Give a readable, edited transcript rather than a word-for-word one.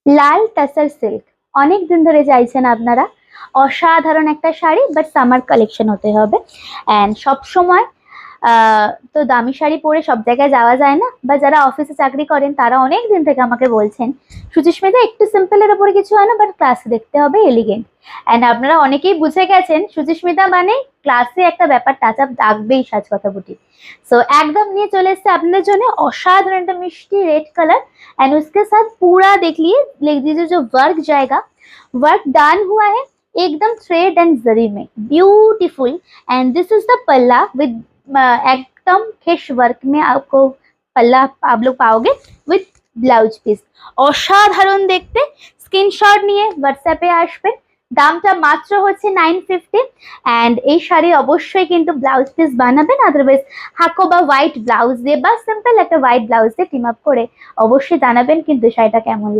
লাল tussar silk অনেক দিন ধরে চাইছেন আপনারা। অসাধারণ একটা শাড়ি, বাট সামার কালেকশন হতে হবে। অ্যান্ড সব সময় তো দামি শাড়ি পরে সব জায়গায় যাওয়া যায় না, বা যারা অফিসে চাকরি করেন তারা অনেক দিন থেকে আমাকে বলছেন সুচিস্মিতা একটু সিম্পলের ওপরে কিছু আনো, বাট ক্লাসে দেখতে হবে এলিগেন্ট। অ্যান্ড আপনারা অনেকেই বুঝে গেছেন সুচিস্মিতা মানে ক্লাসে একটা ব্যাপার টাচ আপ থাকবেই, সাজ কথা বুটি। সো एकदम নিয়ে চলে এসেছে আপনাদের জন্য অসাধারণ একটা মিষ্টি রেড কালার। एंड उसके साथ पूरा देख लिए, लिख दीजिए जो वर्क जाएगा, वर्क डन हुआ है एकदम थ्रेड एंड जरी में, beautiful. And this is the पल्ला विद एकदम फिश वर्क में आपको पल्ला आप लोग पाओगे विद ब्लाउज পিস। অসাধারণ দেখতে। স্ক্রিনশট নিয়ে হোয়াটসঅ্যাপে আসবেন। দামটা মাত্র হচ্ছে 950। অ্যান্ড এই শাড়ি অবশ্যই কিন্তু ব্লাউজ পিস বানাবেন, আদারওয়াইজ হাকো বা হোয়াইট ব্লাউজ দিয়ে বা সিম্পল একটা হোয়াইট ব্লাউজ দিয়ে টিম আপ করে অবশ্যই জানাবেন কিন্তু শাড়িটা কেমন লাগে।